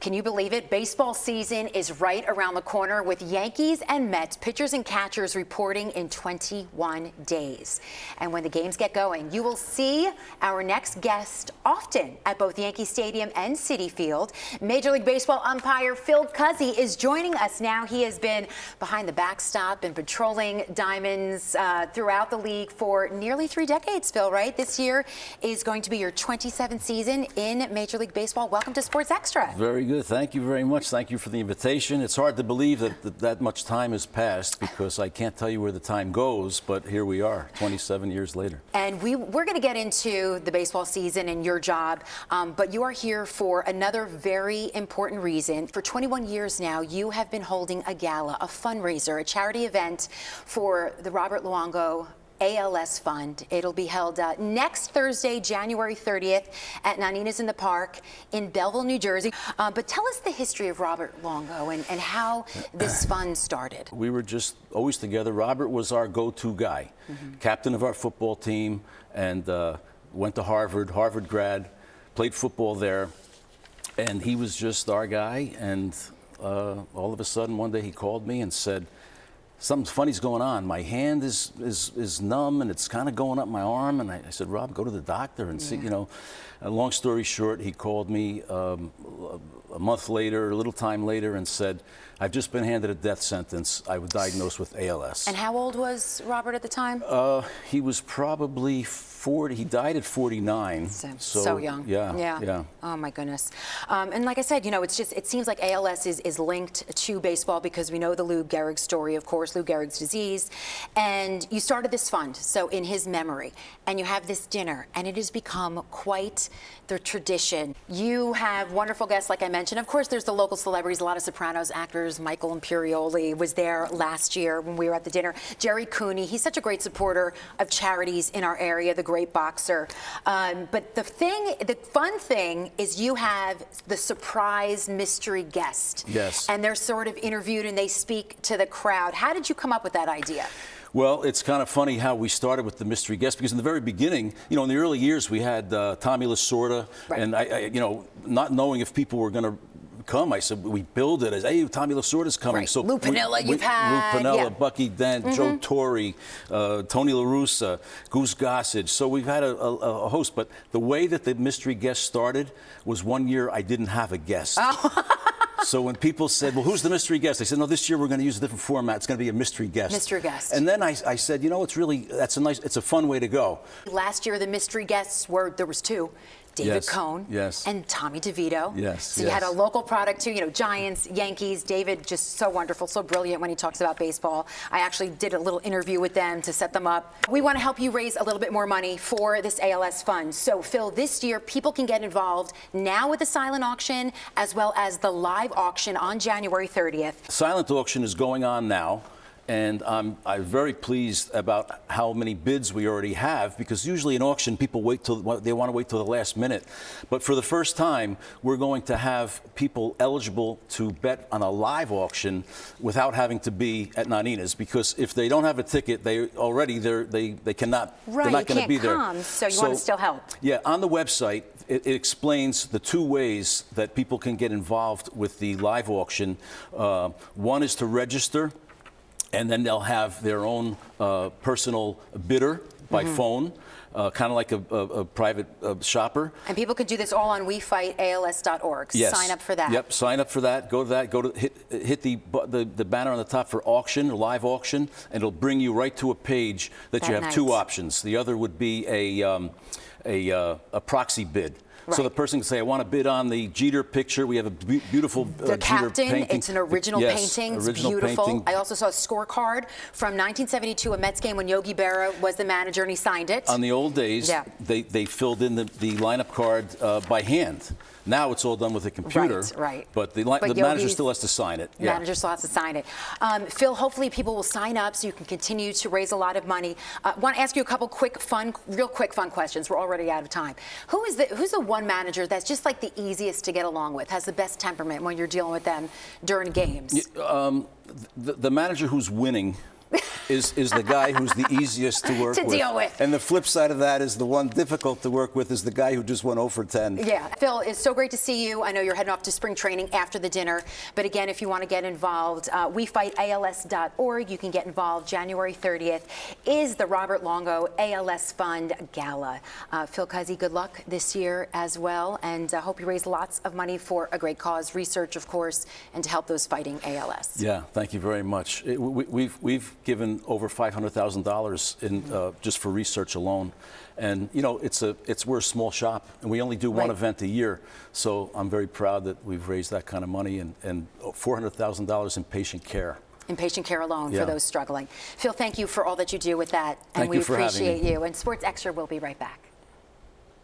Can you believe it? Baseball season is right around the corner with Yankees and Mets pitchers and catchers reporting in 21 days. And when the games get going, you will see our next guest often at both Yankee Stadium and Citi Field. Major League Baseball umpire Phil Cuzzi is joining us now. He has been behind the backstop and patrolling diamonds throughout the league for nearly 3 decades, Phil, right? This year is going to be your 27th season in Major League Baseball. Welcome to Sports Extra. Very good. Thank you very much. Thank you for the invitation. It's hard to believe that much time has passed because I can't tell you where the time goes, but here we are 27 years later. And we're going to get into the baseball season and your job, but you are here for another very important reason. For 21 years now, you have been holding a gala, a fundraiser, a charity event for the Robert Luongo ALS Fund. It'll be held next Thursday, January 30th at Nanina's in the Park in Belleville, New Jersey. But tell us the history of Robert Luongo and how this fund started. We were just always together. Robert was our go-to guy, captain of our football team, and went to Harvard grad, played football there, and he was just our guy. And all of a sudden, one day he called me and said, something funny's going on. My hand is numb and it's kind of going up my arm. And I said, Rob, go to the doctor and see, you know. Long story short, he called me a month later, a little time later, and said, I've just been handed a death sentence. I was diagnosed with ALS. And how old was Robert at the time? He was probably 40. He died at 49. So young. Yeah. Oh my goodness. And like I said, you know, it seems like ALS is linked to baseball because we know the Lou Gehrig story, of course, Lou Gehrig's disease. And you started this fund, so in his memory, and you have this dinner, and it has become quite the tradition. You have wonderful guests, like I mentioned. Of course, there's the local celebrities, a lot of Sopranos actors. Michael Imperioli was there last year when we were at the dinner. Jerry Cooney, he's such a great supporter of charities in our area, the great boxer. But the fun thing is you have the surprise mystery guest. Yes. And they're sort of interviewed and they speak to the crowd. How did you come up with that idea? Well, it's kind of funny how we started with the mystery guest, because in the very beginning, you know, in the early years, we had Tommy Lasorda, right. And I, you know, not knowing if people were going to come, I said, we build it as, hey, Tommy Lasorda's coming. Right. So Lou Piniella, you've had. Lou Piniella, yeah. Bucky Dent, Joe Torre, Tony La Russa, Goose Gossage. So we've had a host, but the way that the mystery guest started was one year I didn't have a guest. Oh. So when people said, well, who's the mystery guest? I said, no, this year we're going to use a different format. It's going to be a mystery guest. Mystery guest. And then I said, you know, it's a fun way to go. Last year, the mystery guests there was 2. David Cohn and Tommy DeVito. So you had a local product too, you know, Giants, Yankees. David, just so wonderful, so brilliant when he talks about baseball. I actually did a little interview with them to set them up. We want to help you raise a little bit more money for this ALS fund. So Phil, this year people can get involved now with the silent auction as well as the live auction on January 30th. Silent auction is going on now. And I'm very pleased about how many bids we already have, because usually in auction people want to wait till the last minute. But for the first time, we're going to have people eligible to bet on a live auction without having to be at Nanina's, because if they don't have a ticket, they cannot. Right, they're not going to be there. So you want to still help. Yeah, on the website it explains the 2 ways that people can get involved with the live auction. One is to register, and then they'll have their own personal bidder by phone, kind of like a private shopper. And people could do this all on WeFightALS.org. Yes. Sign up for that. Yep, sign up for that. Go to that. Go to hit the banner on the top for auction, live auction, and it'll bring you right to a page that you have 2 options. The other would be a proxy bid. Right. So the person can say, I want to bid on the Jeter picture. We have a beautiful the Jeter captain, painting. It's an original painting. It's beautiful. Painting. I also saw a scorecard from 1972, a Mets game when Yogi Berra was the manager, and he signed it. On the old days, they filled in the lineup card by hand. Now it's all done with a computer. Right. But the manager still has to sign it. The manager still has to sign it. Phil, hopefully people will sign up so you can continue to raise a lot of money. I want to ask you a couple real quick fun questions. We're already out of time. Who's the one manager that's just like the easiest to get along with, has the best temperament when you're dealing with them during games? The manager who's winning is the guy who's the easiest to work To with. deal with. And the flip side of that is the one difficult to work with is the guy who just went 0 for 10. Yeah. Phil, it's so great to see you. I know you're heading off to spring training after the dinner. But again, if you want to get involved, WeFightALS.org. You can get involved. January 30th is the Robert Longo ALS Fund Gala. Phil Cuzzi, good luck this year as well. And I hope you raise lots of money for a great cause, research, of course, and to help those fighting ALS. Yeah, thank you very much. We've given over $500,000 in just for research alone, and you know we're a small shop and we only do one event a year. So I'm very proud that we've raised that kind of money and $400,000 in patient care. In patient care alone for those struggling. Phil, thank you for all that you do with that, and Thank we you for having appreciate me. you. And Sports Extra will be right back.